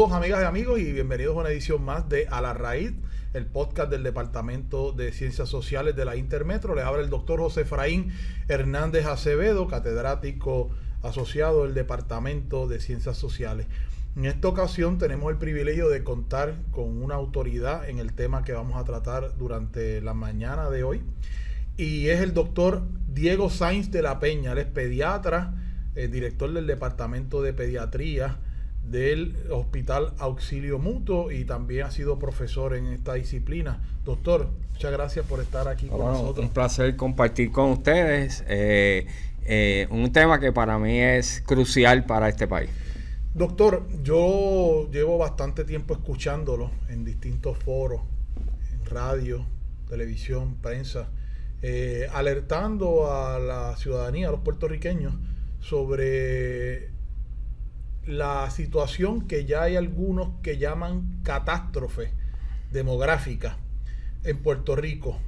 Saludos amigas y amigos y bienvenidos a una edición más de A la Raíz, el podcast del Departamento de Ciencias Sociales de la Intermetro. Les habla el doctor José Efraín Hernández Acevedo, catedrático asociado del Departamento de Ciencias Sociales. En esta ocasión tenemos el privilegio de contar con una autoridad en el tema que vamos a tratar durante la mañana de hoy. Y es el doctor Diego Sainz de la Peña. Él es pediatra, director del Departamento de Pediatría del Hospital Auxilio Mutuo y también ha sido profesor en esta disciplina. Doctor, muchas gracias por estar aquí con nosotros. Un placer compartir con ustedes un tema que para mí es crucial para este país. Doctor, yo llevo bastante tiempo escuchándolo en distintos foros, en radio, televisión, prensa, alertando a la ciudadanía, a los puertorriqueños, sobre la situación que ya hay algunos que llaman catástrofe demográfica en Puerto Rico.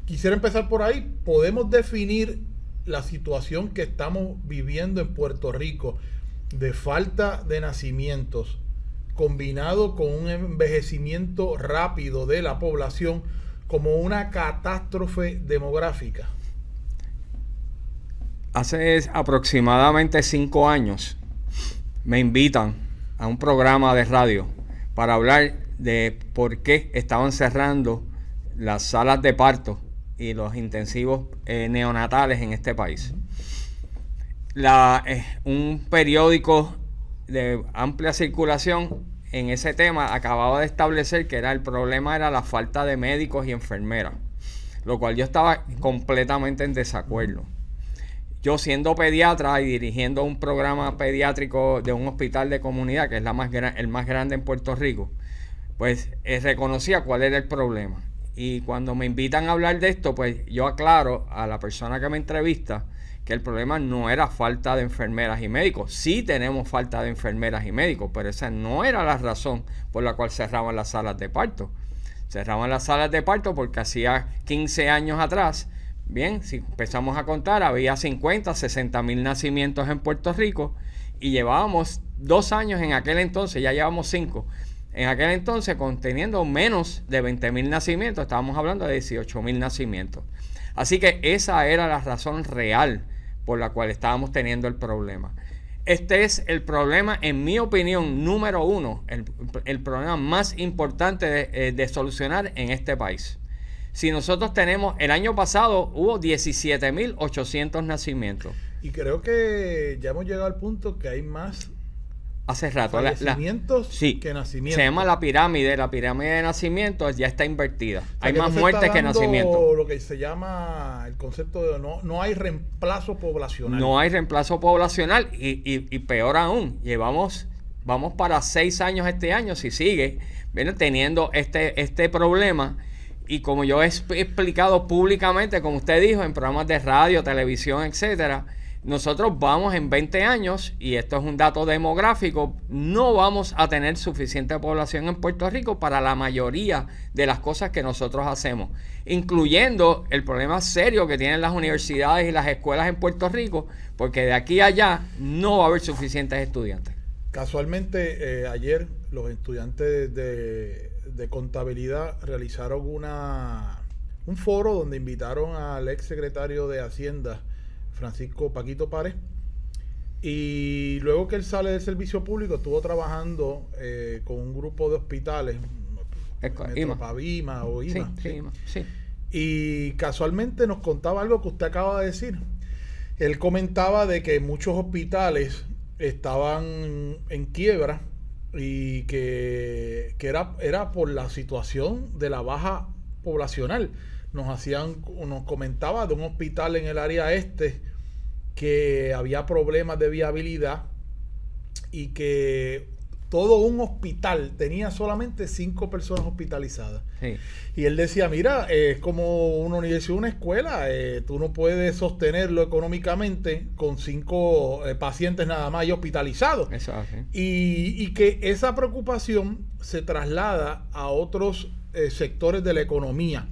Quisiera empezar por ahí. ¿Podemos definir la situación que estamos viviendo en Puerto Rico de falta de nacimientos combinado con un envejecimiento rápido de la población como una catástrofe demográfica? Hace aproximadamente 5 años me invitan a un programa de radio para hablar de por qué estaban cerrando las salas de parto y los intensivos neonatales en este país. Un periódico de amplia circulación en ese tema acababa de establecer que el problema era la falta de médicos y enfermeras, lo cual yo estaba completamente en desacuerdo. Yo, siendo pediatra y dirigiendo un programa pediátrico de un hospital de comunidad, que es el más grande en Puerto Rico, pues reconocía cuál era el problema. Y cuando me invitan a hablar de esto, pues yo aclaro a la persona que me entrevista que el problema no era falta de enfermeras y médicos. Sí tenemos falta de enfermeras y médicos, pero esa no era la razón por la cual cerraban las salas de parto. Cerraban las salas de parto porque hacía 15 años atrás, bien, si empezamos a contar, había 50, 60 mil nacimientos en Puerto Rico y llevábamos 2 años en aquel entonces, ya llevamos 5. En aquel entonces, conteniendo menos de 20 mil nacimientos, estábamos hablando de 18 mil nacimientos. Así que esa era la razón real por la cual estábamos teniendo el problema. Este es el problema, en mi opinión, número 1, el problema más importante de solucionar en este país. Si nosotros tenemos, el año pasado hubo 17.800 nacimientos. Y creo que ya hemos llegado al punto que hay más hace rato fallecimientos sí, que nacimientos. Se llama la pirámide de nacimientos, ya está invertida. O sea, hay más muertes que nacimientos. Lo que se llama el concepto de no hay reemplazo poblacional. No hay reemplazo poblacional y peor aún, vamos para 6 años este año, si sigue teniendo este problema. Y como yo he explicado públicamente, como usted dijo, en programas de radio, televisión, etcétera, nosotros vamos en 20 años, y esto es un dato demográfico, no vamos a tener suficiente población en Puerto Rico para la mayoría de las cosas que nosotros hacemos, incluyendo el problema serio que tienen las universidades y las escuelas en Puerto Rico, porque de aquí a allá no va a haber suficientes estudiantes. Casualmente, ayer los estudiantes de contabilidad realizaron un foro donde invitaron al ex secretario de Hacienda, Francisco Paquito Párez, y luego que él sale del servicio público estuvo trabajando con un grupo de hospitales, Metropavima o IMA, sí. Y casualmente nos contaba algo que usted acaba de decir. Él comentaba de que muchos hospitales estaban en quiebra y que era por la situación de la baja poblacional. Nos comentaba de un hospital en el área este que había problemas de viabilidad y que todo un hospital tenía solamente 5 personas hospitalizadas. Sí. Y él decía, mira, es como una universidad, una escuela, tú no puedes sostenerlo económicamente con 5 pacientes nada más y hospitalizados. Eso hace. Y que esa preocupación se traslada a otros sectores de la economía.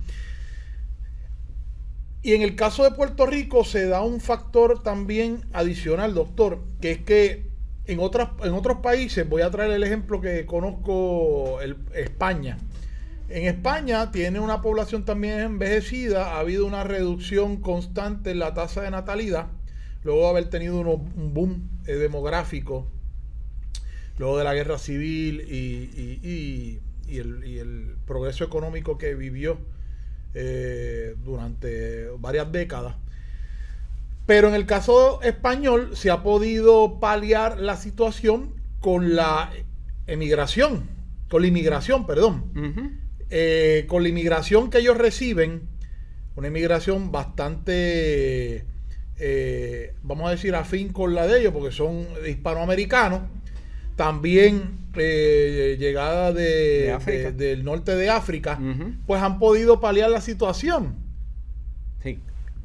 Y en el caso de Puerto Rico se da un factor también adicional, doctor, que es que en otros países, voy a traer el ejemplo que conozco, España. En España tiene una población también envejecida, ha habido una reducción constante en la tasa de natalidad, luego de haber tenido un boom demográfico, luego de la guerra civil y el progreso económico que vivió durante varias décadas. Pero en el caso español se ha podido paliar la situación con la inmigración, con la inmigración que ellos reciben, una inmigración bastante, vamos a decir, afín con la de ellos, porque son hispanoamericanos, también llegada del norte de África, pues han podido paliar la situación. Sí.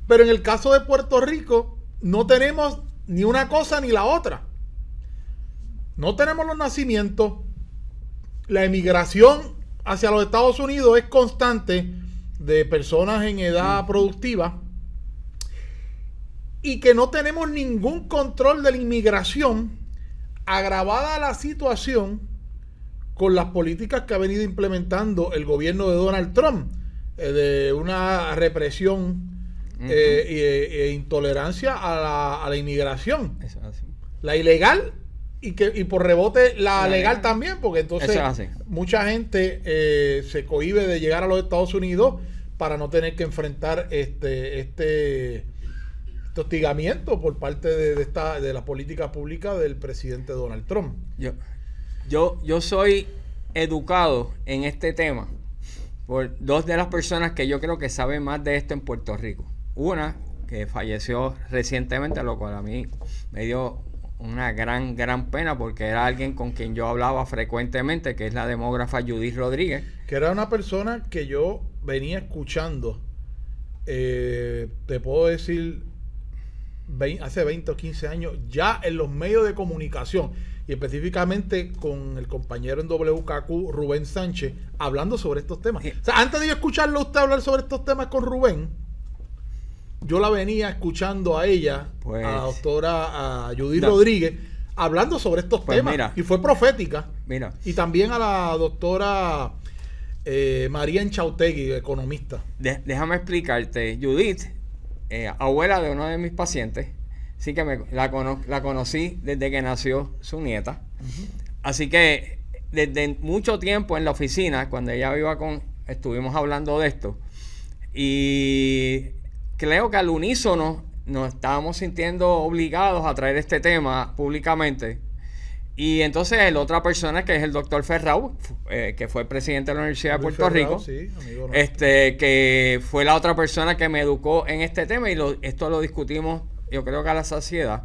Pero en el caso de Puerto Rico, no tenemos ni una cosa ni la otra. No tenemos los nacimientos. La emigración hacia los Estados Unidos es constante de personas en edad productiva. Y que no tenemos ningún control de la inmigración, agravada la situación con las políticas que ha venido implementando el gobierno de Donald Trump, de una represión e intolerancia a la inmigración. Eso es así. La ilegal y por rebote la legal también, porque entonces mucha gente se cohíbe de llegar a los Estados Unidos para no tener que enfrentar este hostigamiento por parte de la política pública del presidente Donald Trump. Yo soy educado en este tema por dos de las personas que yo creo que saben más de esto en Puerto Rico. Una que falleció recientemente, lo cual a mí me dio una gran pena, porque era alguien con quien yo hablaba frecuentemente, que es la demógrafa Judith Rodríguez. Que era una persona que yo venía escuchando, te puedo decir, hace 20 o 15 años, ya en los medios de comunicación, y específicamente con el compañero en WKQ, Rubén Sánchez, hablando sobre estos temas. O sea, antes de yo escucharlo a usted hablar sobre estos temas con Rubén, yo la venía escuchando a ella, a la doctora Judith Rodríguez, hablando sobre estos temas. Mira, y fue profética. Mira. Y también a la doctora María Enchautegui, economista. Déjame explicarte. Judith, abuela de uno de mis pacientes, sí que la conocí desde que nació su nieta. Así que desde mucho tiempo en la oficina, cuando ella iba estuvimos hablando de esto. Y creo que al unísono nos estábamos sintiendo obligados a traer este tema públicamente. Y entonces la otra persona, que es el doctor Ferrao, que fue presidente de la Universidad de Puerto Rico, sí, que fue la otra persona que me educó en este tema, y esto lo discutimos, yo creo que a la saciedad.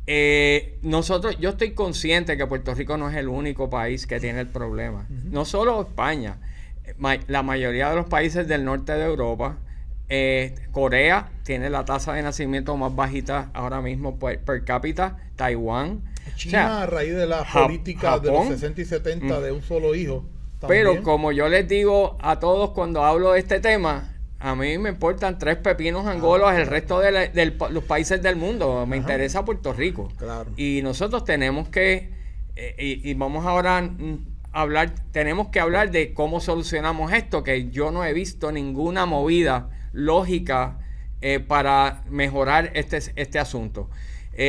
Yo estoy consciente que Puerto Rico no es el único país que tiene el problema. No solo España, la mayoría de los países del norte de Europa. Corea tiene la tasa de nacimiento más bajita ahora mismo per cápita. Taiwán, China, a raíz de la política de los 60 y 70 de un solo hijo también. Pero como yo les digo a todos cuando hablo de este tema, a mí me importan 3 pepinos angolos el resto de los países del mundo. Me interesa Puerto Rico. Claro. Y nosotros tenemos que y vamos ahora tenemos que hablar de cómo solucionamos esto, que yo no he visto ninguna movida lógica para mejorar este asunto.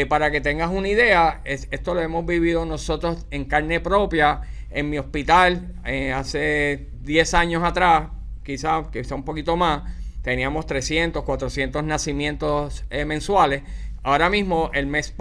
Para que tengas una idea, esto lo hemos vivido nosotros en carne propia en mi hospital. Hace 10 años atrás, quizá un poquito más, teníamos 300, 400 nacimientos mensuales. Ahora mismo, el mes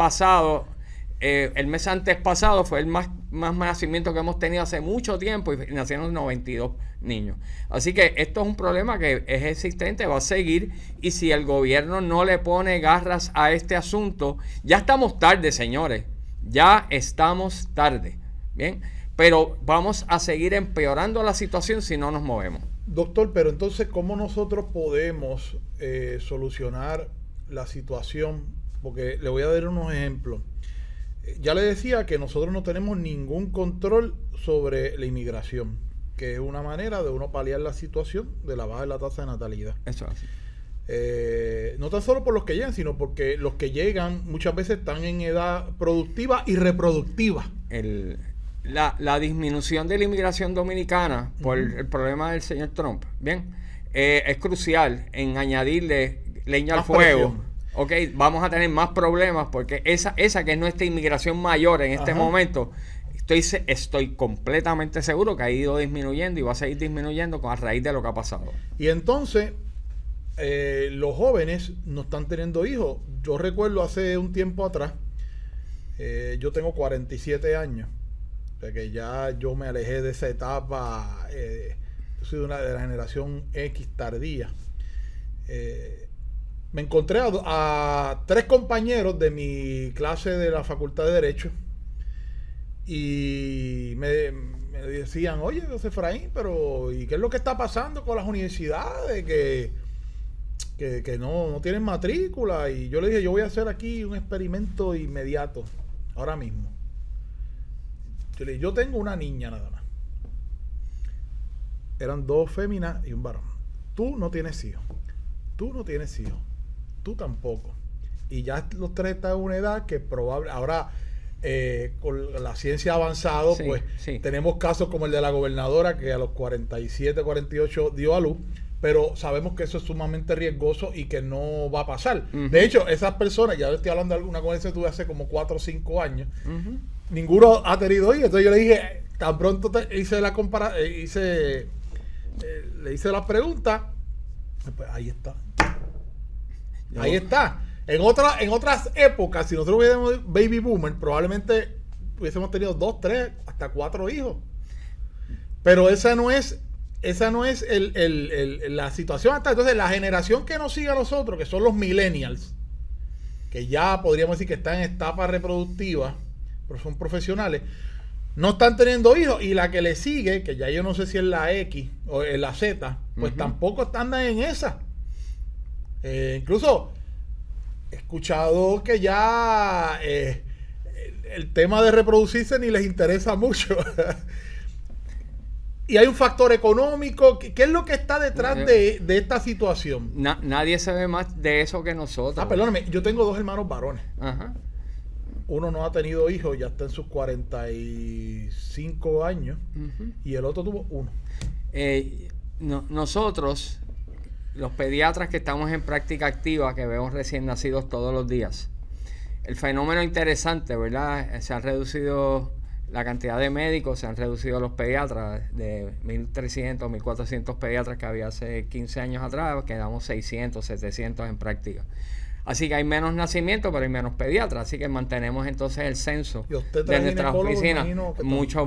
antes pasado fue el más nacimiento que hemos tenido hace mucho tiempo, y nacieron 92 niños. Así que esto es un problema que es existente, va a seguir, y si el gobierno no le pone garras a este asunto, ya estamos tarde, señores, ya estamos tarde, ¿bien? Pero vamos a seguir empeorando la situación si no nos movemos. Doctor, pero entonces, ¿cómo nosotros podemos solucionar la situación? Porque le voy a dar unos ejemplos. Ya le decía que nosotros no tenemos ningún control sobre la inmigración, que es una manera de uno paliar la situación de la baja de la tasa de natalidad. Eso es así. No tan solo por los que llegan, sino porque los que llegan muchas veces están en edad productiva y reproductiva. La disminución de la inmigración dominicana por el problema del señor Trump, bien, es crucial en añadirle leña al fuego. Ok, vamos a tener más problemas porque esa que es nuestra inmigración mayor en este momento, estoy completamente seguro que ha ido disminuyendo y va a seguir disminuyendo a raíz de lo que ha pasado. Y entonces, los jóvenes no están teniendo hijos. Yo recuerdo hace un tiempo atrás, yo tengo 47 años, o sea que ya yo me alejé de esa etapa. Yo soy de la generación X tardía. Me encontré a 3 compañeros de mi clase de la Facultad de Derecho y me decían, oye, José Efraín, pero ¿y qué es lo que está pasando con las universidades? Que no tienen matrícula. Y yo le dije, yo voy a hacer aquí un experimento inmediato, ahora mismo. Yo le dije, yo tengo una niña nada más. Eran 2 féminas y un varón. Tú no tienes hijos. Tú no tienes hijos. Tú tampoco. Y ya los 3 están en una edad que probable. Ahora, con la ciencia avanzada, pues tenemos casos como el de la gobernadora que a los 47, 48 dio a luz. Pero sabemos que eso es sumamente riesgoso y que no va a pasar. De hecho, esas personas, ya estoy hablando de alguna conversación que tuve hace como 4 o 5 años, ninguno ha tenido hijos. Entonces yo le dije, tan pronto hice la le hice la pregunta, pues ahí está. Ahí está. En otras épocas, si nosotros hubiéramos baby boomer, probablemente hubiésemos tenido 2, 3, hasta 4 hijos. Pero esa no es la situación hasta entonces. La generación que nos sigue a nosotros, que son los millennials, que ya podríamos decir que están en etapa reproductiva, pero son profesionales, no están teniendo hijos. Y la que le sigue, que ya yo no sé si es la X o en la Z, pues tampoco están en esa. Incluso he escuchado que ya el tema de reproducirse ni les interesa mucho. Y hay un factor económico. ¿Qué es lo que está detrás de esta situación? Nadie sabe más de eso que nosotros. Perdóname, yo tengo 2 hermanos varones. Ajá. Uno no ha tenido hijos, ya está en sus 45 años, y el otro tuvo 1. Nosotros, los pediatras que estamos en práctica activa, que vemos recién nacidos todos los días, el fenómeno interesante, ¿verdad? Se ha reducido la cantidad de médicos, se han reducido los pediatras de 1.300, 1.400 pediatras que había hace 15 años atrás, quedamos 600, 700 en práctica. Así que hay menos nacimientos, pero hay menos pediatras. Así que mantenemos entonces el censo de nuestras oficinas. Mucho,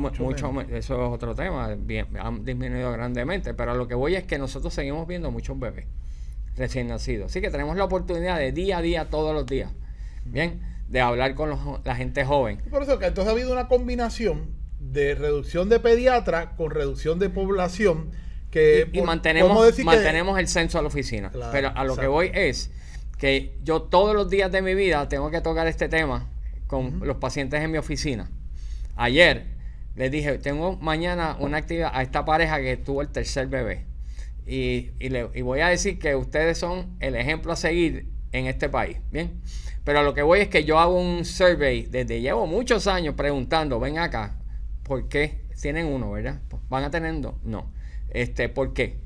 eso es otro tema. Bien, han disminuido grandemente. Pero a lo que voy es que nosotros seguimos viendo muchos bebés recién nacidos. Así que tenemos la oportunidad de día a día, todos los días, bien, de hablar con la gente joven. Por eso que entonces ha habido una combinación de reducción de pediatras con reducción de población. Y mantenemos el censo a la oficina. Claro, pero a lo que voy es que yo todos los días de mi vida tengo que tocar este tema con los pacientes en mi oficina. Ayer les dije, tengo mañana una actividad a esta pareja que tuvo el 3er bebé. Y voy a decir que ustedes son el ejemplo a seguir en este país. Bien. Pero a lo que voy es que yo hago un survey llevo muchos años preguntando, ven acá, ¿por qué? Tienen 1, ¿verdad? ¿Van a tener 2? No. ¿Por qué?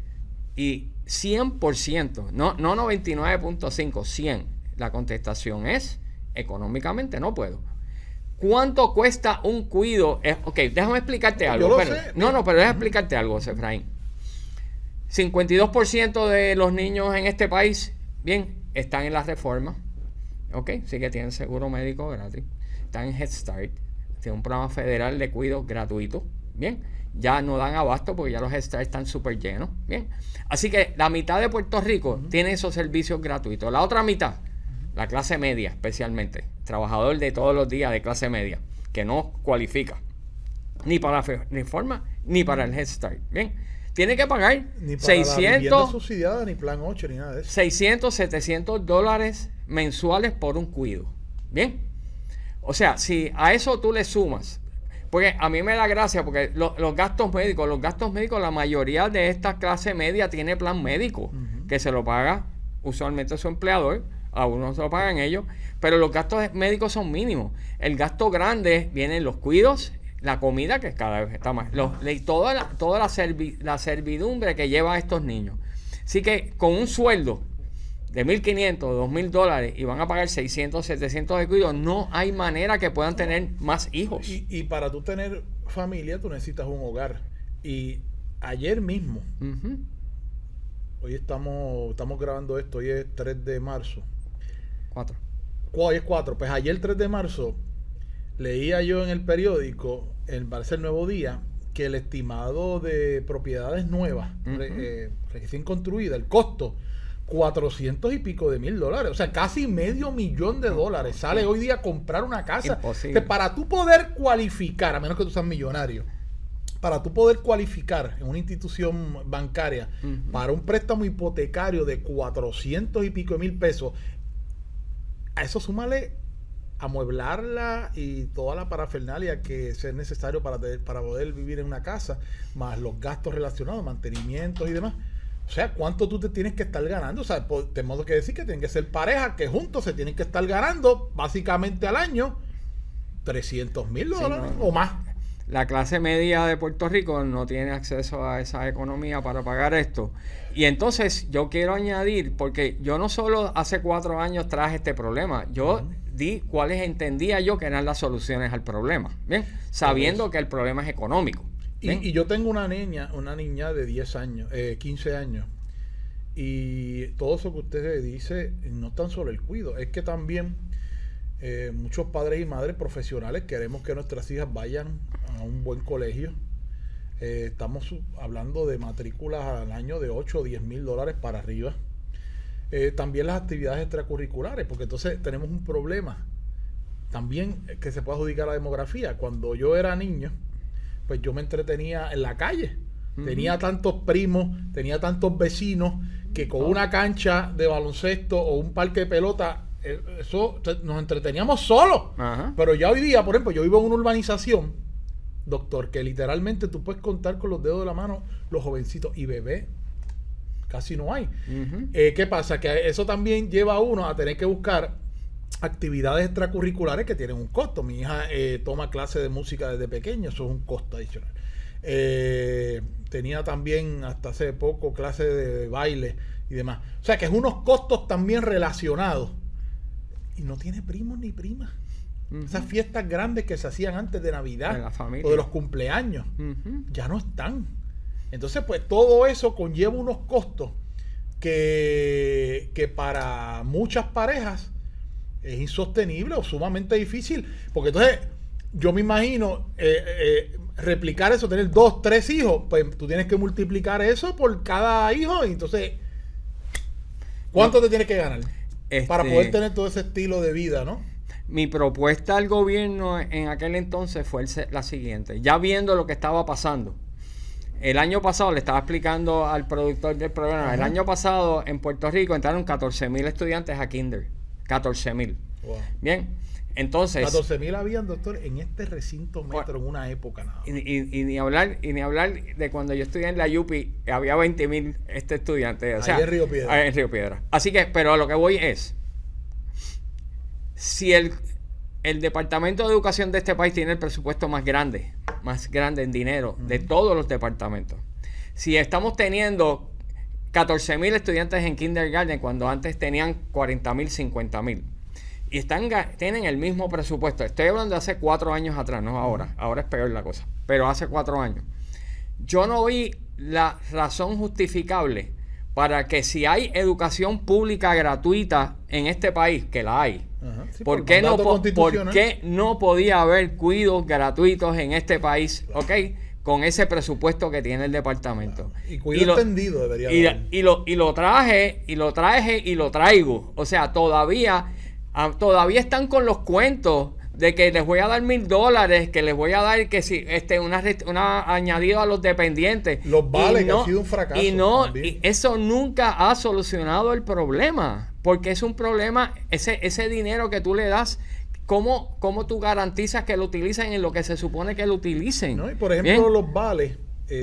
Y 100%, no 99.5, 100. La contestación es, económicamente no puedo. ¿Cuánto cuesta un cuido? Ok, déjame explicarte algo. Pero déjame explicarte algo, José Efraín. 52% de los niños en este país, bien, están en la reforma. Ok, sí que tienen seguro médico gratis. Están en Head Start. Tienen un programa federal de cuido gratuito. Bien, ya no dan abasto porque ya los Head Start están súper llenos. Bien, así que la mitad de Puerto Rico tiene esos servicios gratuitos. La otra mitad, la clase media especialmente, trabajador de todos los días de clase media, que no cualifica ni para la reforma ni para el Head Start. Bien, tiene que pagar ni para 600 subsidiada, ni plan 8, ni nada de eso. $600, $700 mensuales por un cuido. Bien, o sea, si a eso tú le sumas, porque a mí me da gracia porque los gastos médicos, la mayoría de esta clase media tiene plan médico, que se lo paga usualmente su empleador, a uno se lo pagan ellos, pero los gastos médicos son mínimos. El gasto grande vienen los cuidos, la comida, que cada vez está más, toda la servidumbre que lleva a estos niños. Así que con un sueldo de $1,500, $2,000 y van a pagar 600, 700 de cuido, no hay manera que puedan tener más hijos. Y para tú tener familia, tú necesitas un hogar. Y ayer mismo, hoy estamos grabando esto, hoy es 3 de marzo. 4. Hoy es 4. Pues ayer 3 de marzo leía yo en el periódico, parece el Nuevo Día, que el estimado de propiedades nuevas, recién construidas, el costo, 400 y pico de $1,000. O sea, casi $500,000. Sale hoy día comprar una casa. Imposible. Para tú poder cualificar, a menos que tú seas millonario, para tú poder cualificar en una institución bancaria para un préstamo hipotecario de 400 y pico de $1,000 pesos, a eso súmale amueblarla y toda la parafernalia que sea necesario para poder vivir en una casa, más los gastos relacionados, mantenimientos y demás. O sea, ¿cuánto tú te tienes que estar ganando? O sea, tenemos que decir que tienen que ser parejas que juntos se tienen que estar ganando básicamente al año $300,000 o más. La clase media de Puerto Rico no tiene acceso a esa economía para pagar esto. Y entonces yo quiero añadir, porque yo no solo hace 4 años traje este problema, yo di cuáles entendía yo que eran las soluciones al problema, ¿bien? Sabiendo que el problema es económico. Y yo tengo una niña de 10 años, 15 años, y todo eso que usted dice, no tan solo el cuido, es que también muchos padres y madres profesionales queremos que nuestras hijas vayan a un buen colegio. Estamos hablando de matrículas al año de $8 o $10,000 para arriba. También las actividades extracurriculares, porque entonces tenemos un problema también que se puede adjudicar a la demografía. Cuando yo era niño, pues yo me entretenía en la calle. Tenía tantos primos, tenía tantos vecinos que con una cancha de baloncesto o un parque de pelota, eso nos entreteníamos solos. Pero ya hoy día, por ejemplo, yo vivo en una urbanización, doctor, que literalmente tú puedes contar con los dedos de la mano los jovencitos, y bebés casi no hay. ¿Qué pasa? Que eso también lleva a uno a tener que buscar actividades extracurriculares que tienen un costo. Mi hija toma clases de música desde pequeño, eso es un costo adicional. Tenía también hasta hace poco clases de baile y demás. O sea que es unos costos también relacionados. Y no tiene primos ni primas. Esas fiestas grandes que se hacían antes de Navidad de la familia, o de los cumpleaños, ya no están. Entonces, pues todo eso conlleva unos costos que para muchas parejas es insostenible o sumamente difícil. Porque entonces, yo me imagino replicar eso, tener 2, 3 hijos, pues tú tienes que multiplicar eso por cada hijo. Y entonces, ¿cuánto te tienes que ganar? Para poder tener todo ese estilo de vida, ¿no? Mi propuesta al gobierno en aquel entonces fue la siguiente. Ya viendo lo que estaba pasando, el año pasado, le estaba explicando al productor del programa, el año pasado en Puerto Rico entraron 14,000 estudiantes a kinder. 14,000. Wow. Bien, entonces... 14,000 habían, doctor, en este recinto metro, en una época nada más. Y ni hablar de cuando yo estudié en la UPI, había 20,000 estudiantes. O sea, ahí en Río Piedra. En Río Piedra. Así que, pero a lo que voy es, si el Departamento de Educación de este país tiene el presupuesto más grande en dinero de todos los departamentos, si estamos teniendo 14,000 estudiantes en kindergarten cuando antes tenían 40,000, 50,000, y tienen el mismo presupuesto, estoy hablando de hace 4 años atrás, no ahora es peor la cosa, pero hace 4 años, yo no vi la razón justificable para que, si hay educación pública gratuita en este país, que la hay, sí, ¿por qué no podía haber cuidos gratuitos en este país, con ese presupuesto que tiene el departamento? Y cuido extendido debería haber. Y lo traje y lo traigo. O sea, todavía están con los cuentos de que les voy a dar $1,000, que les voy a dar que si una añadido a los dependientes. Los vales, que ha sido un fracaso. Y eso nunca ha solucionado el problema, porque es un problema, ese dinero que tú le das, ¿cómo tú garantizas que lo utilicen en lo que se supone que lo utilicen? ¿No? Y por ejemplo, los vales,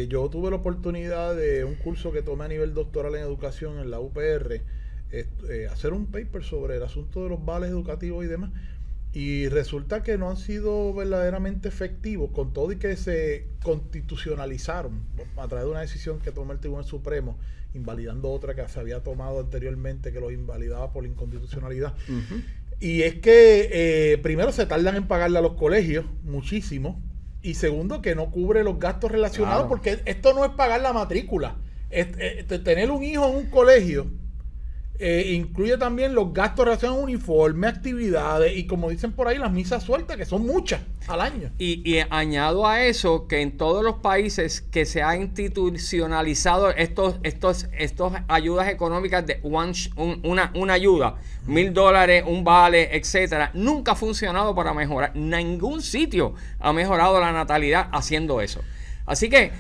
yo tuve la oportunidad de un curso que tomé a nivel doctoral en educación en la UPR, hacer un paper sobre el asunto de los vales educativos y demás. Y resulta que no han sido verdaderamente efectivos, con todo y que se constitucionalizaron a través de una decisión que tomó el Tribunal Supremo, invalidando otra que se había tomado anteriormente que los invalidaba por inconstitucionalidad. Uh-huh. Y es que primero se tardan en pagarle a los colegios muchísimo, y segundo que no cubre los gastos relacionados, porque esto no es pagar la matrícula. Tener un hijo en un colegio incluye también los gastos relacionados a uniforme, actividades y, como dicen por ahí, las misas sueltas, que son muchas al año. Y añado a eso que en todos los países que se ha institucionalizado estos ayudas económicas de una ayuda, $1,000, un vale, etcétera, nunca ha funcionado para mejorar. Ningún sitio ha mejorado la natalidad haciendo eso. Así que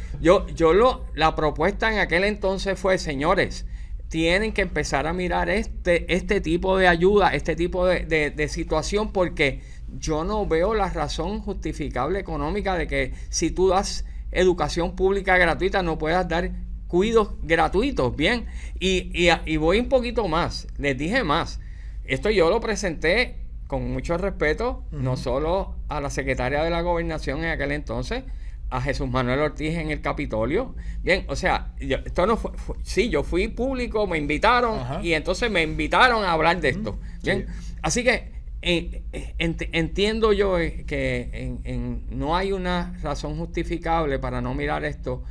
la propuesta en aquel entonces fue, señores, tienen que empezar a mirar este tipo de ayuda, este tipo de situación, porque yo no veo la razón justificable económica de que si tú das educación pública gratuita no puedas dar cuidados gratuitos, ¿bien? Y voy un poquito más, les dije más. Esto yo lo presenté con mucho respeto, no solo a la secretaria de la Gobernación en aquel entonces, a Jesús Manuel Ortiz en el Capitolio. Bien, o sea, esto no sí, yo fui público, me invitaron. Ajá. Y entonces me invitaron a hablar de esto. Bien, sí. Así que entiendo yo que no hay una razón justificable para no mirar esto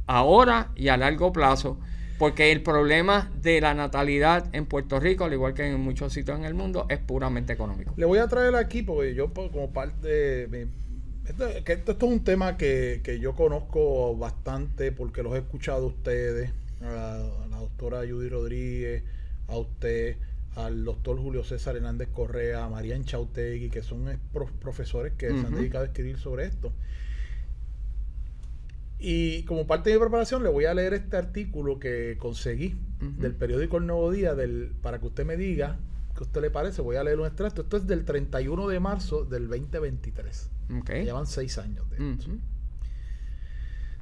ahora y a largo plazo, porque el problema de la natalidad en Puerto Rico, al igual que en muchos sitios en el mundo, es puramente económico. Le voy a traer aquí, porque yo como parte de... Esto es un tema que yo conozco bastante porque los he escuchado a ustedes, a la doctora Judy Rodríguez, a usted, al doctor Julio César Hernández Correa, a Marian Chautegui, que son profesores que se han dedicado a escribir sobre esto. Y como parte de mi preparación le voy a leer este artículo que conseguí del periódico El Nuevo Día, para que usted me diga qué a usted le parece. Voy a leer un extracto. Esto es del 31 de marzo del 2023. Okay. Llevan 6 años de esto.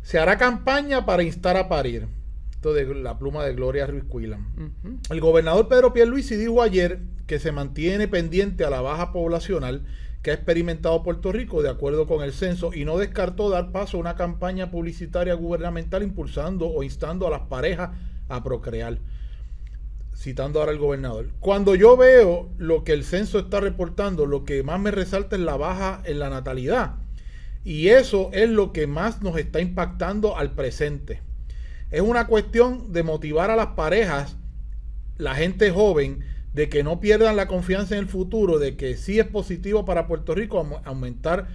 Se hará campaña para instar a parir. Esto de la pluma de Gloria Ruiz Cuilan. El gobernador Pedro Pierluisi dijo ayer que se mantiene pendiente a la baja poblacional que ha experimentado Puerto Rico de acuerdo con el censo, y no descartó dar paso a una campaña publicitaria gubernamental impulsando o instando a las parejas a procrear. Citando ahora al gobernador: cuando yo veo lo que el censo está reportando, lo que más me resalta es la baja en la natalidad, y eso es lo que más nos está impactando al presente. Es una cuestión de motivar a las parejas, la gente joven, de que no pierdan la confianza en el futuro, de que sí es positivo para Puerto Rico aumentar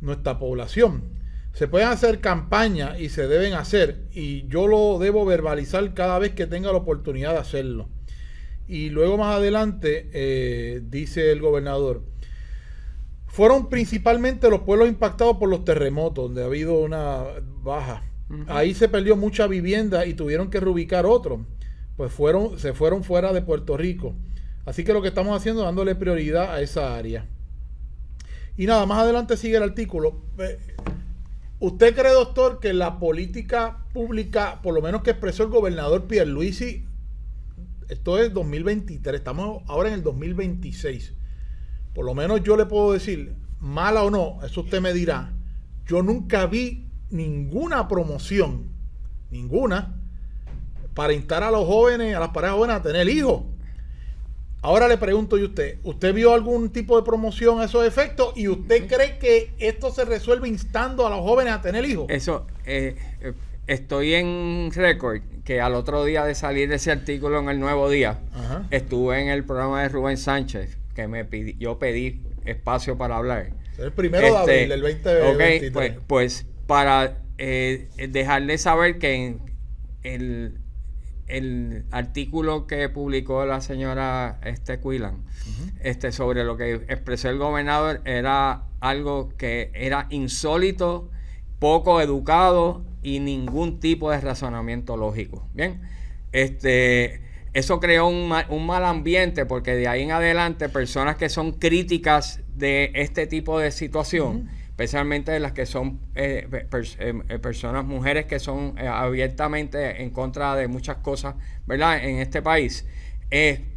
nuestra población. Se pueden hacer campañas y se deben hacer, y yo lo debo verbalizar cada vez que tenga la oportunidad de hacerlo. Y luego más adelante dice el gobernador: fueron principalmente los pueblos impactados por los terremotos, donde ha habido una baja. Ahí se perdió mucha vivienda y tuvieron que reubicar otros. Pues se fueron fuera de Puerto Rico. Así que lo que estamos haciendo es dándole prioridad a esa área. Y nada, más adelante sigue el artículo. ¿Usted cree, doctor, que la política pública, por lo menos que expresó el gobernador Pierluisi, esto es 2023, estamos ahora en el 2026, por lo menos yo le puedo decir, mala o no, eso usted me dirá, yo nunca vi ninguna promoción, ninguna, para instar a los jóvenes, a las parejas jóvenes a tener hijos? Ahora le pregunto yo a usted, ¿usted vio algún tipo de promoción a esos efectos? ¿Y usted cree que esto se resuelve instando a los jóvenes a tener hijos? Eso, estoy en récord que al otro día de salir ese artículo en El Nuevo Día, estuve en el programa de Rubén Sánchez, que yo pedí espacio para hablar. El 1 de abril del 2023. Okay, pues para dejarle saber que el artículo que publicó la señora Cuilan sobre lo que expresó el gobernador era algo que era insólito, poco educado y ningún tipo de razonamiento lógico. Bien, eso creó un mal ambiente, porque de ahí en adelante personas que son críticas de este tipo de situación, especialmente las que son personas, mujeres que son abiertamente en contra de muchas cosas, ¿verdad?, en este país,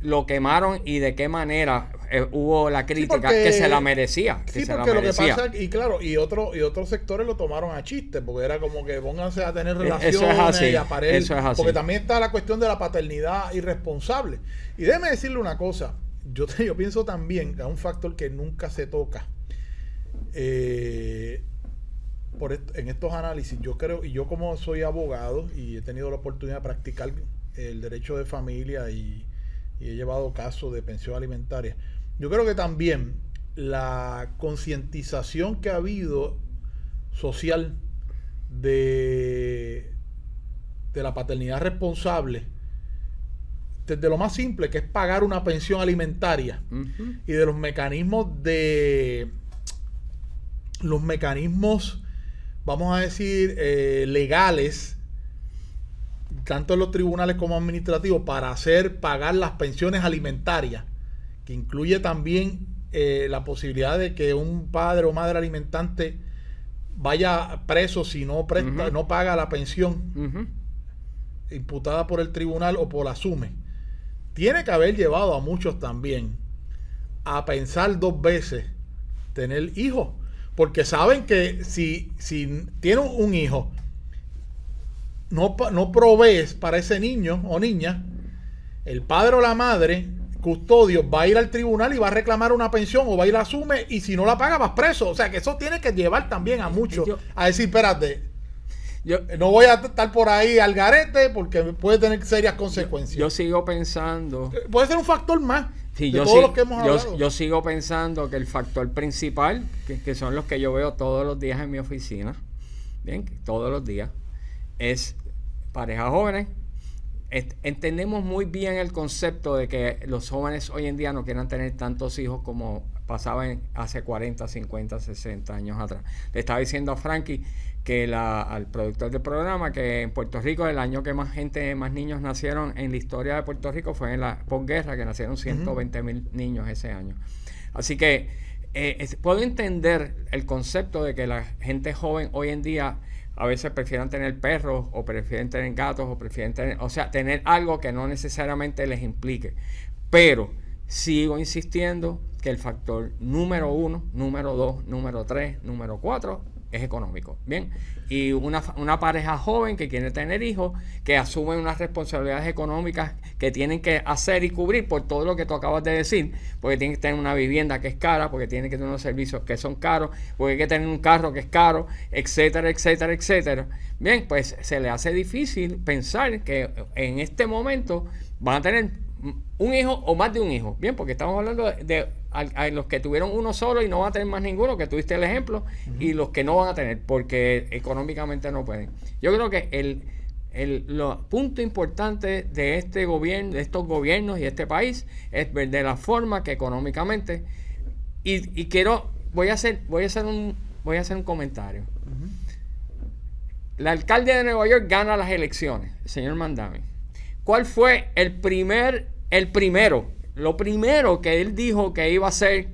lo quemaron y de qué manera hubo la crítica porque, que se la merecía. Sí, porque lo que pasa, y claro, y otros sectores lo tomaron a chiste, porque era como que pónganse a tener relaciones eso es así, y a parir, eso es así. porque también está la cuestión de la paternidad irresponsable. Y déjeme decirle una cosa, yo pienso también que es un factor que nunca se toca en estos análisis. Yo creo, y yo como soy abogado y he tenido la oportunidad de practicar el derecho de familia y he llevado casos de pensión alimentaria, yo creo que también la concientización que ha habido social de la paternidad responsable, desde lo más simple, que es pagar una pensión alimentaria, y de los mecanismos, vamos a decir, legales, tanto en los tribunales como administrativos, para hacer pagar las pensiones alimentarias, que incluye también la posibilidad de que un padre o madre alimentante vaya preso si no presta, no paga la pensión imputada por el tribunal o por la SUME. Tiene que haber llevado a muchos también a pensar 2 veces tener hijos, porque saben que si tienen un hijo, no provees para ese niño o niña, el padre o la madre custodio va a ir al tribunal y va a reclamar una pensión o va a ir a SUME, y si no la paga vas preso. O sea que eso tiene que llevar también a muchos a decir, espérate, yo no voy a estar por ahí al garete porque puede tener serias consecuencias. Yo sigo pensando, puede ser un factor más sí, de todos los que hemos hablado. Yo sigo pensando que el factor principal, que son los que yo veo todos los días en mi oficina, bien, todos los días, es parejas jóvenes. Entendemos muy bien el concepto de que los jóvenes hoy en día no quieran tener tantos hijos como pasaba hace 40, 50, 60 años atrás. Le estaba diciendo a Frankie que al productor del programa que en Puerto Rico el año que más niños nacieron en la historia de Puerto Rico fue en la posguerra, que nacieron 120,000 niños ese año. Así que puedo entender el concepto de que la gente joven hoy en día a veces prefieren tener perros o prefieren tener gatos o prefieren tener algo que no necesariamente les implique. Pero sigo insistiendo que el factor número 1, número 2, número 3, número 4 es económico. Bien, y una pareja joven que quiere tener hijos, que asume unas responsabilidades económicas que tienen que hacer y cubrir por todo lo que tú acabas de decir, porque tienen que tener una vivienda que es cara, porque tienen que tener unos servicios que son caros, porque hay que tener un carro que es caro, etcétera, etcétera, etcétera. Bien, pues se le hace difícil pensar que en este momento van a tener un hijo o más de un hijo. Bien, porque estamos hablando de los que tuvieron uno solo y no van a tener más ninguno, que tuviste el ejemplo, y los que no van a tener porque económicamente no pueden. Yo creo que el punto importante de este gobierno, de estos gobiernos y de este país, es ver de la forma que económicamente, voy a hacer un comentario. El alcalde de Nueva York gana las elecciones, el señor Mandami. ¿Cuál fue lo primero que él dijo que iba a hacer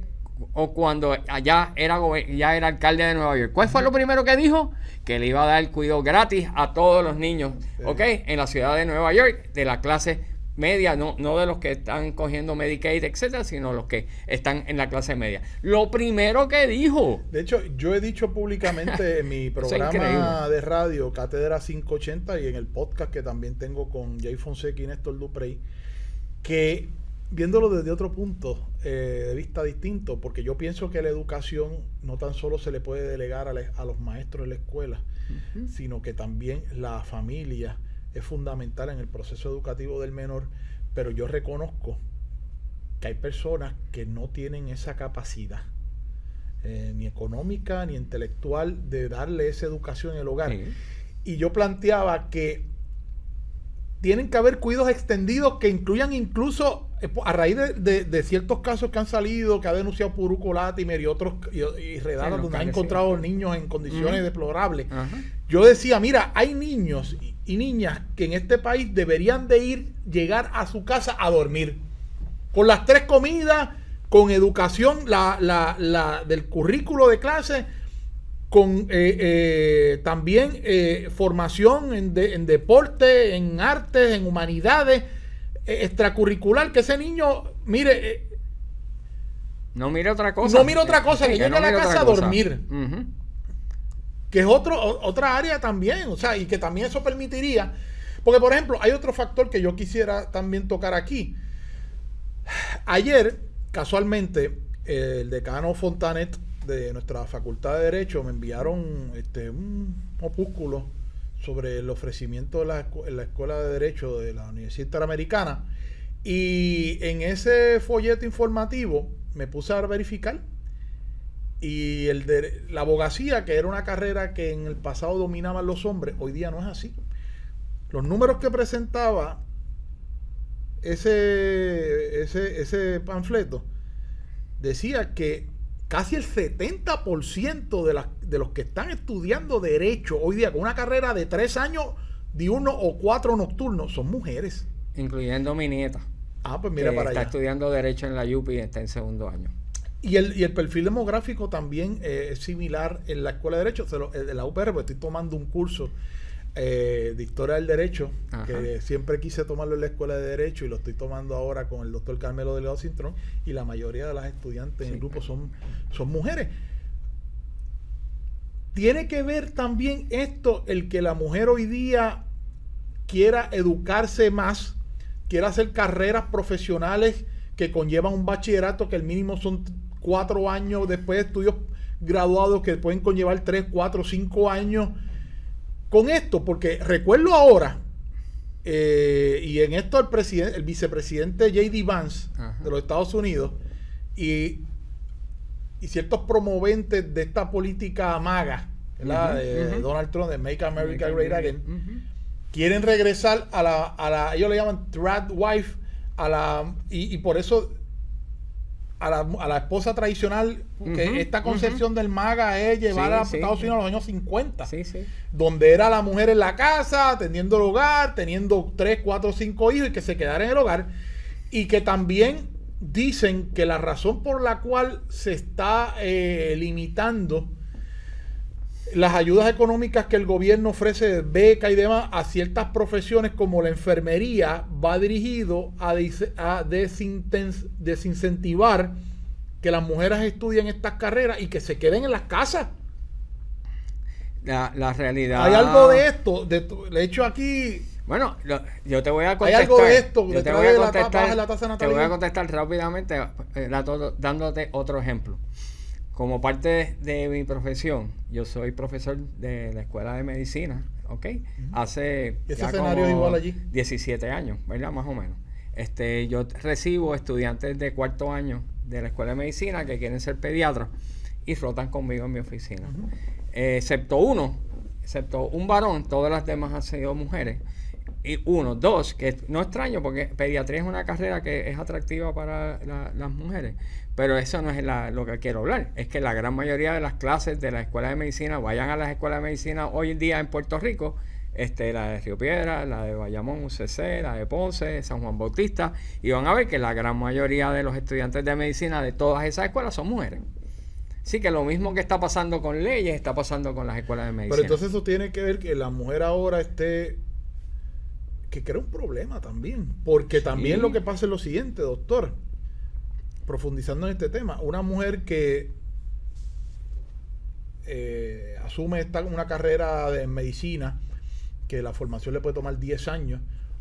o cuando ya era alcalde de Nueva York? ¿Cuál fue lo primero que dijo? Que le iba a dar cuidado gratis a todos los niños, ¿ok? En la ciudad de Nueva York, de la clase media, no de los que están cogiendo Medicaid, etcétera, sino los que están en la clase media. Lo primero que dijo. De hecho, yo he dicho públicamente en mi programa de radio, Cátedra 580, y en el podcast que también tengo con Jay Fonseca y Néstor Duprey, que viéndolo desde otro punto de vista distinto, porque yo pienso que la educación no tan solo se le puede delegar a los maestros de la escuela, sino que también la familia es fundamental en el proceso educativo del menor, pero yo reconozco que hay personas que no tienen esa capacidad, ni económica ni intelectual, de darle esa educación en el hogar. Y yo planteaba que tienen que haber cuidados extendidos que incluyan incluso, a raíz de ciertos casos que han salido, que ha denunciado Puruco Latimer y otros, y redadas donde han encontrado niños en condiciones deplorables. Yo decía, mira, hay niños y niñas que en este país deberían de llegar a su casa a dormir, con las 3 comidas, con educación del currículo de clase, con también formación en deporte, en artes, en humanidades, extracurricular, que ese niño, mire, no mire otra cosa. No mire otra cosa, que llegue no a la mire casa a otra cosa. dormir. Que es otra área también, o sea, y que también eso permitiría, porque por ejemplo, hay otro factor que yo quisiera también tocar aquí. Ayer, casualmente, el decano Fontanet de nuestra Facultad de Derecho me enviaron un opúsculo sobre el ofrecimiento en la Escuela de Derecho de la Universidad Interamericana, y en ese folleto informativo me puse a verificar, y la abogacía, que era una carrera que en el pasado dominaban los hombres, hoy día no es así. Los números que presentaba ese panfleto decía que casi el 70% de los que están estudiando derecho hoy día con una carrera de 3 años diurnos o 4 nocturnos son mujeres. Incluyendo mi nieta. Pues mira para allá. Está estudiando derecho en la UPI y está en segundo año. Y el perfil demográfico también es similar en la Escuela de Derecho, de la UPR, porque estoy tomando un curso de Historia del Derecho, que siempre quise tomarlo en la Escuela de Derecho y lo estoy tomando ahora con el doctor Carmelo Delgado Cintrón, y la mayoría de las estudiantes en el grupo son mujeres. Tiene que ver también esto, el que la mujer hoy día quiera educarse más, quiera hacer carreras profesionales que conllevan un bachillerato, que el mínimo son 4 años, después de estudios graduados que pueden conllevar 3, 4, 5 años. Con esto, porque recuerdo ahora, y en esto el vicepresidente J.D. Vance de los Estados Unidos y ciertos promoventes de esta política MAGA, ¿verdad? De Donald Trump, de Make America Great Again, quieren regresar a la ellos le llaman trad wife, y por eso a la esposa tradicional, que esta concepción del MAGA es llevar a Estados Unidos a los años 50, donde era la mujer en la casa, atendiendo el hogar, teniendo 3, 4, 5 hijos, y que se quedara en el hogar, y que también dicen que la razón por la cual se está limitando las ayudas económicas que el gobierno ofrece, beca y demás, a ciertas profesiones como la enfermería, va dirigido a desincentivar que las mujeres estudien estas carreras y que se queden en las casas. La realidad... Hay algo de esto, de hecho aquí... Bueno, yo te voy a contestar. Hay algo de esto, yo te voy a contestar, te voy a contestar rápidamente dándote otro ejemplo. Como parte de mi profesión, yo soy profesor de la Escuela de Medicina, ¿ok? Hace ¿Ese escenario es igual allí? 17 años, ¿verdad? Más o menos. Yo recibo estudiantes de 4º año de la Escuela de Medicina que quieren ser pediatras y rotan conmigo en mi oficina. Excepto un varón, todas las demás han sido mujeres. Y 2, que no extraño porque pediatría es una carrera que es atractiva para las mujeres, pero eso no es lo que quiero hablar. Es que la gran mayoría de las clases de la Escuela de Medicina, vayan a las escuelas de medicina hoy en día en Puerto Rico, la de Río Piedra, la de Bayamón UCC, la de Ponce, San Juan Bautista, y van a ver que la gran mayoría de los estudiantes de medicina de todas esas escuelas son mujeres. Sí, que lo mismo que está pasando con leyes está pasando con las escuelas de medicina. Pero entonces eso tiene que ver que la mujer ahora que crea un problema también, porque también lo que pasa es lo siguiente, doctor, profundizando en este tema, una mujer que asume una carrera de medicina, que la formación le puede tomar 10 años,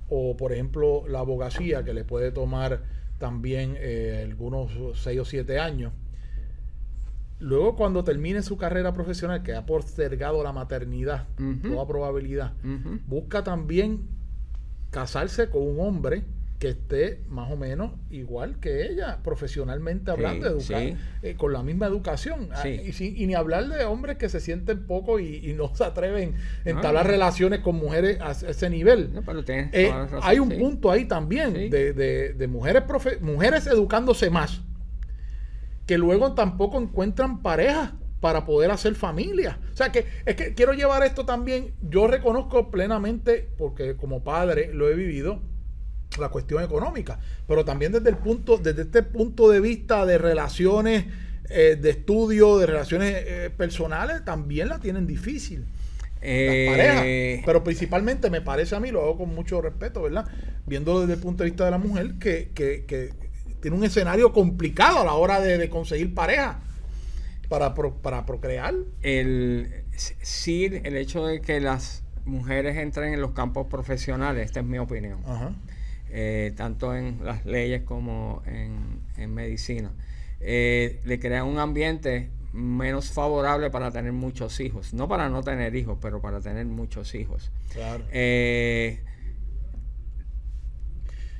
o por ejemplo la abogacía, que le puede tomar también algunos 6 o 7 años, luego cuando termine su carrera profesional, que ha postergado la maternidad, toda probabilidad, busca también casarse con un hombre que esté más o menos igual que ella, profesionalmente hablando, con la misma educación. Y ni hablar de hombres que se sienten poco y no se atreven a entablar relaciones con mujeres a ese nivel. Hay un punto ahí también de mujeres educándose más, que luego tampoco encuentran pareja para poder hacer familia. O sea, es que quiero llevar esto también. Yo reconozco plenamente, porque como padre lo he vivido, la cuestión económica, pero también desde este punto de vista de relaciones, de estudio, de relaciones personales, también la tienen difícil. las parejas. Pero principalmente me parece a mí, lo hago con mucho respeto, ¿verdad? Viéndolo desde el punto de vista de la mujer, que tiene un escenario complicado a la hora de conseguir pareja para procrear. El hecho de que las mujeres entren en los campos profesionales, esta es mi opinión, Ajá. tanto en las leyes como en medicina, le crea un ambiente menos favorable para tener muchos hijos, no para no tener hijos, pero para tener muchos hijos. Claro.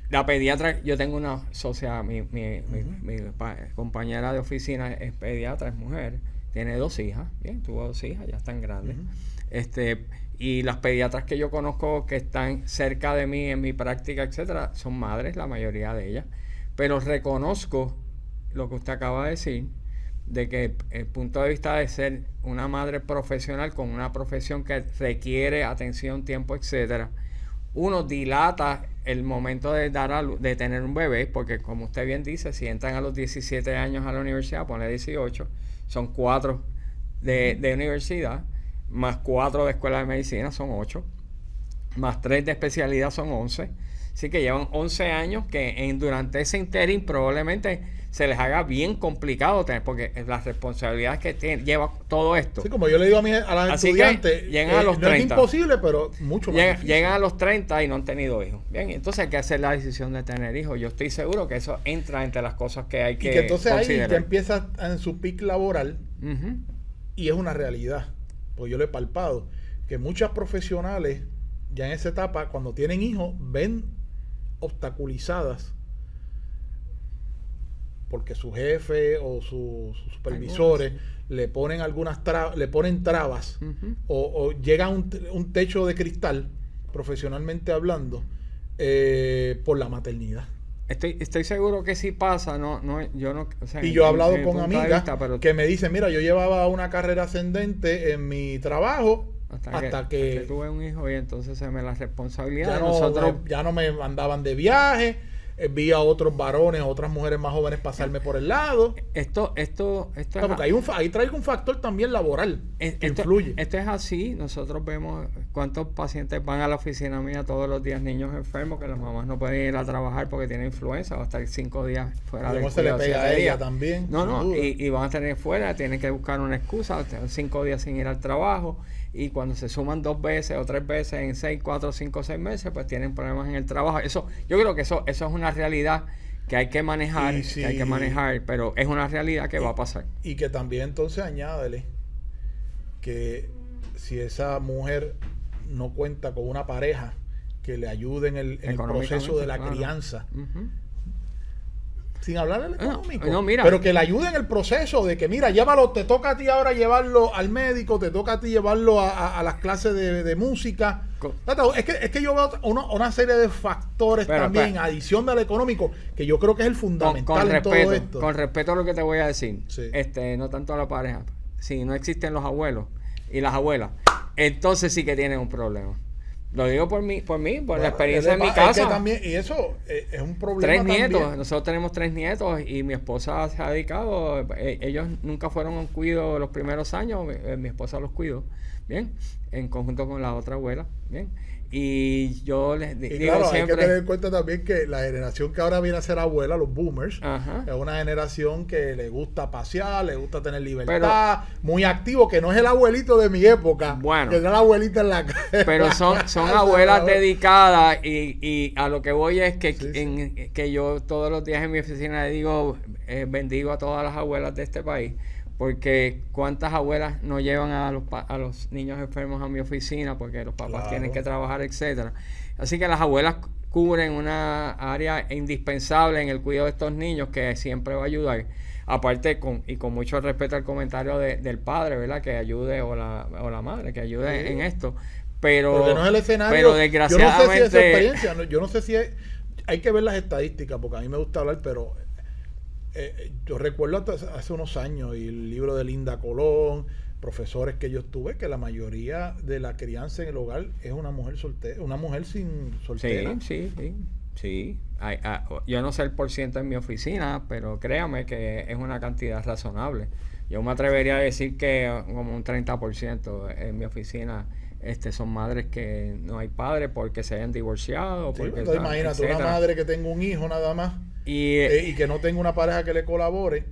La pediatra, yo tengo una socia, mi compañera de oficina es pediatra, es mujer, tiene 2 hijas, bien, tuvo 2 hijas, ya están grandes. Y las pediatras que yo conozco que están cerca de mí en mi práctica, etcétera, son madres, la mayoría de ellas. Pero reconozco lo que usted acaba de decir, de que el punto de vista de ser una madre profesional con una profesión que requiere atención, tiempo, etcétera, uno dilata el momento de de tener un bebé, porque como usted bien dice, si entran a los 17 años a la universidad, ponle 18, son 4 de universidad, más 4 de escuela de medicina, son 8, más 3 de especialidad, son 11. Así que llevan 11 años que durante ese interín probablemente se les haga bien complicado tener, porque las responsabilidades que lleva todo esto. Sí, como yo le digo a las Así estudiantes, llegan a los 30. No es imposible, pero mucho más difícil. Llegan a los 30 y no han tenido hijos. Bien, entonces hay que hacer la decisión de tener hijos. Yo estoy seguro que eso entra entre las cosas que hay que y que entonces considerar. ahí ya empieza en su pic laboral y es una realidad. Pues yo lo he palpado, que muchas profesionales ya en esa etapa, cuando tienen hijos, ven obstaculizadas porque su jefe o sus supervisores le ponen trabas o llega a un techo de cristal, profesionalmente hablando, por la maternidad. Estoy seguro que sí pasa, o sea, y yo he hablado con punto de amigas vista, que me dicen, mira, yo llevaba una carrera ascendente en mi trabajo hasta que tuve un hijo y entonces se me la responsabilidad ya no me mandaban de viaje, vi a otros varones, a otras mujeres más jóvenes pasarme por el lado. Porque ahí traigo un factor también laboral que influye. Esto es así. Nosotros vemos cuántos pacientes van a la oficina mía todos los días, niños enfermos, que las mamás no pueden ir a trabajar porque tienen influenza, va a estar 5 días fuera de se le pega a ella también. Y van a tener fuera, tienen que buscar una excusa, 5 días sin ir al trabajo. Y cuando se suman 2 veces o 3 veces en 6, 4, 5, 6 meses, pues tienen problemas en el trabajo. Yo creo que eso es una realidad que hay que manejar, pero es una realidad que va a pasar. Y que también entonces añádele que si esa mujer no cuenta con una pareja que le ayude en el proceso de la crianza, sin hablar del económico, pero que le ayude en el proceso de que, mira, te toca a ti ahora llevarlo al médico, te toca a ti llevarlo a las clases de música. Es que yo veo una serie de factores también, adición del económico, que yo creo que es el fundamental en todo esto. Con respeto a lo que te voy a decir, no tanto a la pareja, si no existen los abuelos y las abuelas, entonces sí que tienen un problema. Lo digo por la experiencia en mi casa. Y eso es un problema 3 nietos, también. nosotros tenemos 3 nietos y mi esposa se ha dedicado, ellos nunca fueron a un cuido los primeros años, mi esposa los cuidó, bien, en conjunto con la otra abuela, bien. Y yo les digo claro, siempre... hay que tener en cuenta también que la generación que ahora viene a ser abuela, los boomers, es una generación que le gusta pasear, le gusta tener libertad, muy activo, que no es el abuelito de mi época, bueno, que no es la abuelita en la calle. Pero son abuelas dedicadas y a lo que voy es que, que yo todos los días en mi oficina le digo, bendigo a todas las abuelas de este país. Porque cuántas abuelas no llevan a los niños enfermos a mi oficina porque los papás tienen que trabajar, etcétera. Así que las abuelas cubren una área indispensable en el cuidado de estos niños que siempre va a ayudar. Aparte, con mucho respeto al comentario del padre, ¿verdad? Que ayude, o la madre, que ayude en esto. Pero no es el escenario. Pero desgraciadamente... Yo no sé si esa experiencia, yo no sé si hay que ver las estadísticas, porque a mí me gusta hablar, pero... yo recuerdo hace unos años y el libro de Linda Colón, profesores que yo tuve, que la mayoría de la crianza en el hogar es una mujer soltera, una mujer sin soltera. Sí. Yo no sé el porciento en mi oficina, pero créame que es una cantidad razonable. Yo me atrevería a decir que como un 30% en mi oficina Son madres que no hay padres porque se hayan divorciado. Sí, porque entonces imagínate, una madre que tenga un hijo nada más y que no tenga una pareja que le colabore,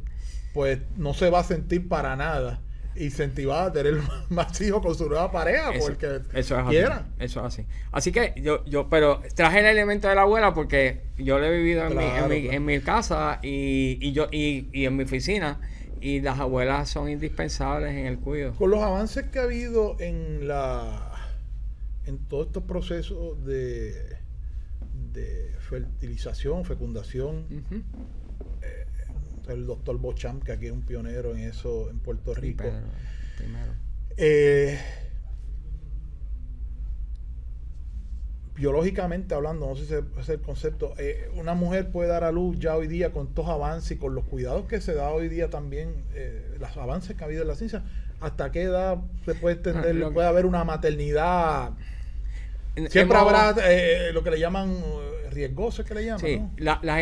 pues no se va a sentir para nada incentivada a tener más hijos con su nueva pareja porque quiera. Eso es así. Así que pero traje el elemento de la abuela porque yo lo he vivido en mi casa y en mi oficina, y las abuelas son indispensables en el cuidado. Con los avances que ha habido en todos estos procesos de fertilización, fecundación, el doctor Bocham, que aquí es un pionero en eso en Puerto Rico. Primero. Biológicamente hablando, no sé si es el concepto, una mujer puede dar a luz ya hoy día con estos avances y con los cuidados que se da hoy día también, los avances que ha habido en la ciencia. ¿Hasta qué edad se puede extender? ¿Puede haber una maternidad? Siempre habrá lo que le llaman riesgoso, que le llaman, sí, ¿no? Las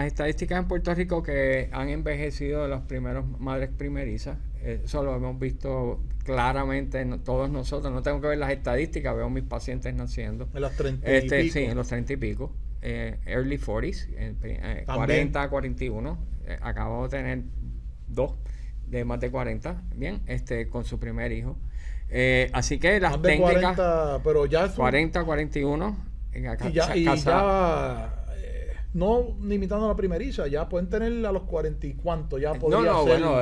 estadísticas en Puerto Rico que han envejecido las primeras madres primerizas, eso lo hemos visto claramente todos nosotros. No tengo que ver las estadísticas, veo mis pacientes naciendo. En los 30 y pico. Sí, en los 30 y pico. Early 40s, 40, 41. Acabo de tener 2 de más de 40, bien, con su primer hijo. Así que las técnicas 40, pero ya 40, 41 no limitando a la primeriza, ya pueden tener a los 40 y cuánto, ya podría ser. Bueno,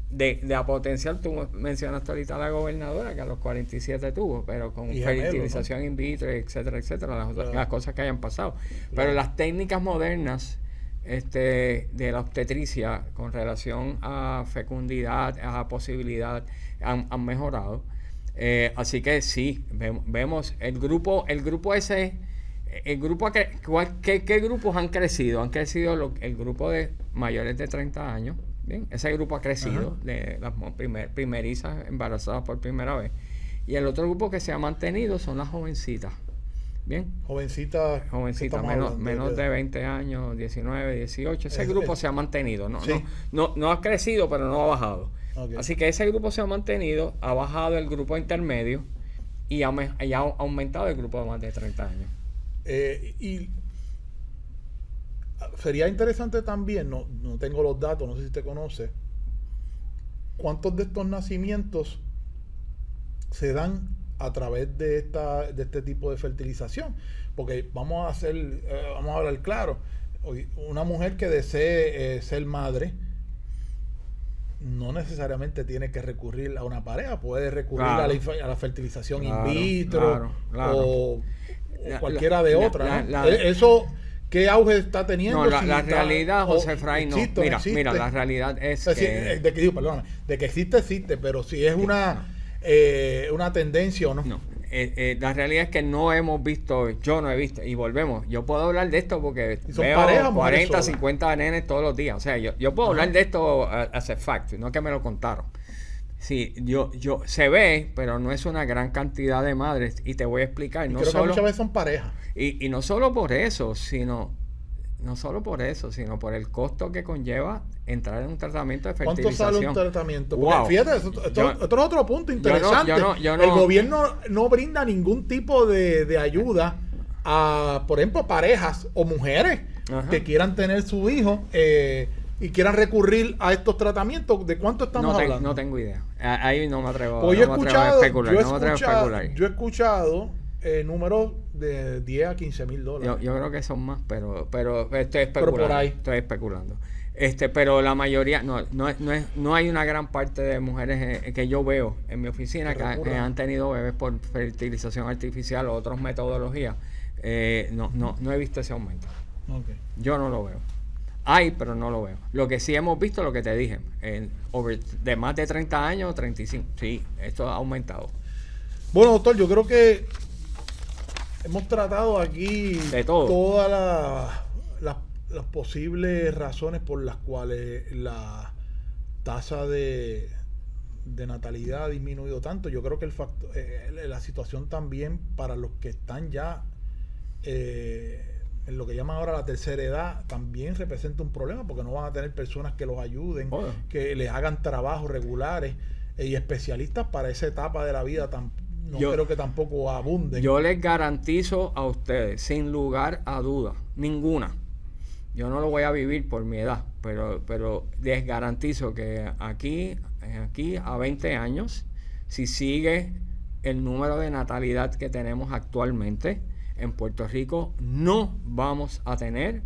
de la potencial, tú mencionaste ahorita a la gobernadora que a los 47 tuvo, pero con fertilización, ¿no? In vitro, etcétera, las cosas que hayan pasado. Pero las técnicas modernas de la obstetricia con relación a fecundidad, a posibilidad, han mejorado. Así que sí, vemos el grupo ese, ¿qué grupos han crecido? Han crecido el grupo de mayores de 30 años, bien, ese grupo ha crecido. Ajá. De las primerizas embarazadas por primera vez. Y el otro grupo que se ha mantenido son las jovencitas. Bien. Jovencitas menos de 20 años, 19, 18. Ese grupo se ha mantenido. No ha crecido, pero no ha bajado. Okay. Así que ese grupo se ha mantenido, ha bajado el grupo intermedio y ha aumentado el grupo de más de 30 años. Y sería interesante también, no tengo los datos, no sé si te conoce, ¿cuántos de estos nacimientos se dan a través de este tipo de fertilización? Porque vamos a hablar claro, una mujer que desee ser madre no necesariamente tiene que recurrir a una pareja, puede recurrir a la fertilización in vitro o cualquiera de otras, ¿no? Eso, ¿qué auge está teniendo? No, la realidad, José Fray, no. Mira, la realidad es que... De que existe, pero si es una tendencia o no. No. La realidad es que no hemos visto, yo no he visto, y volvemos, yo puedo hablar de esto porque veo parejas, 40, 50 nenes todos los días, o sea, yo puedo hablar de esto as a fact, no que me lo contaron. Sí, se ve, pero no es una gran cantidad de madres, y te voy a explicar. Creo que muchas veces son parejas. Y no solo por eso, sino por el costo que conlleva entrar en un tratamiento de fertilización. ¿Cuánto sale un tratamiento? Wow. Porque fíjate, esto es otro punto interesante. El gobierno no brinda ningún tipo de ayuda a, por ejemplo, parejas o mujeres que quieran tener su hijo y quieran recurrir a estos tratamientos. ¿De cuánto estamos hablando? No tengo idea. Ahí no me atrevo, pues yo he escuchado números de 10 a 15 mil dólares. Yo creo que son más, pero estoy especulando. Estoy especulando. Pero la mayoría, no hay una gran parte de mujeres que yo veo en mi oficina que han tenido bebés por fertilización artificial o otras metodologías. No he visto ese aumento. Okay. Yo no lo veo. Hay, pero no lo veo. Lo que sí hemos visto, lo que te dije, de más de 30 años, 35. Sí, esto ha aumentado. Bueno, doctor, yo creo que hemos tratado aquí de todo. Todas las posibles razones por las cuales la tasa de natalidad ha disminuido tanto. Yo creo que la situación también para los que están ya en lo que llaman ahora la tercera edad también representa un problema porque no van a tener personas que los ayuden, que les hagan trabajos regulares. y especialistas para esa etapa de la vida creo que tampoco abunden. Yo les garantizo a ustedes, sin lugar a duda, ninguna. Yo no lo voy a vivir por mi edad, pero les garantizo que aquí a 20 años, si sigue el número de natalidad que tenemos actualmente en Puerto Rico, no vamos a tener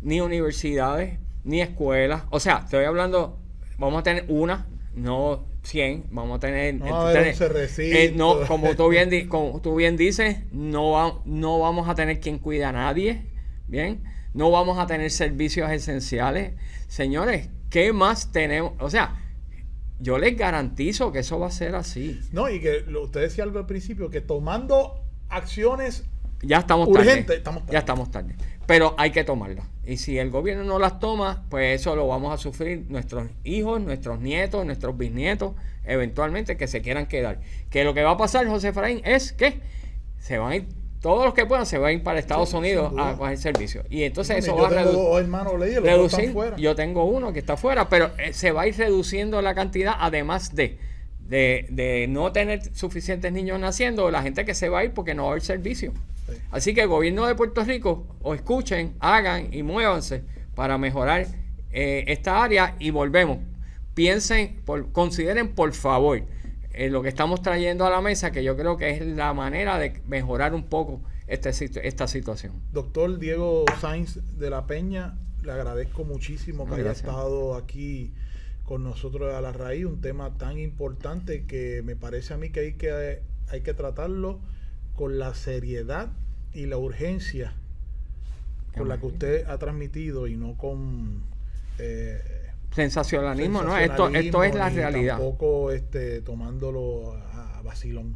ni universidades, ni escuelas. O sea, estoy hablando, vamos a tener una, no 100, vamos a tener... No, como tú bien dices, no vamos a tener quien cuida a nadie, ¿bien? No vamos a tener servicios esenciales. Señores, ¿qué más tenemos? O sea, yo les garantizo que eso va a ser así. No, y que usted decía algo al principio, que tomando acciones ya estamos urgentes, tarde. Ya estamos tarde. Pero hay que tomarlas. Y si el gobierno no las toma, pues eso lo vamos a sufrir nuestros hijos, nuestros nietos, nuestros bisnietos, eventualmente, que se quieran quedar. Que lo que va a pasar, José Efraín, es que se van a ir, todos los que puedan se van a ir para Estados Unidos a coger servicio. Y entonces eso va a reducir. Yo tengo uno que está fuera, pero se va a ir reduciendo la cantidad, además de no tener suficientes niños naciendo, la gente que se va a ir porque no va a haber servicio. Sí. Así que el gobierno de Puerto Rico, o escuchen, hagan y muévanse para mejorar esta área y volvemos. Consideren por favor lo que estamos trayendo a la mesa, que yo creo que es la manera de mejorar un poco esta situación. Doctor Diego Sainz de la Peña, le agradezco muchísimo que haya estado aquí con nosotros a la raíz, un tema tan importante que me parece a mí que hay que tratarlo con la seriedad y la urgencia con la que usted ha transmitido y no con sensacionalismo, ¿no? Esto es la realidad. Tampoco tomándolo a vacilón.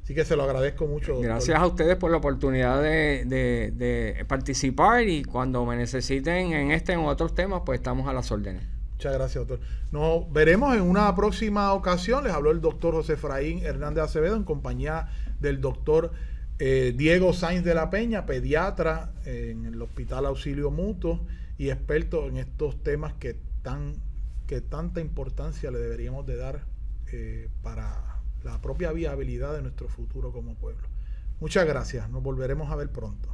Así que se lo agradezco mucho, doctor. Gracias a ustedes por la oportunidad de participar, y cuando me necesiten en en otros temas, pues estamos a las órdenes. Muchas gracias, doctor. Nos veremos en una próxima ocasión. Les habló el doctor José Efraín Hernández Acevedo en compañía del doctor Diego Sainz de la Peña, pediatra en el Hospital Auxilio Mutuo y experto en estos temas que tanta importancia le deberíamos de dar para la propia viabilidad de nuestro futuro como pueblo. Muchas gracias. Nos volveremos a ver pronto.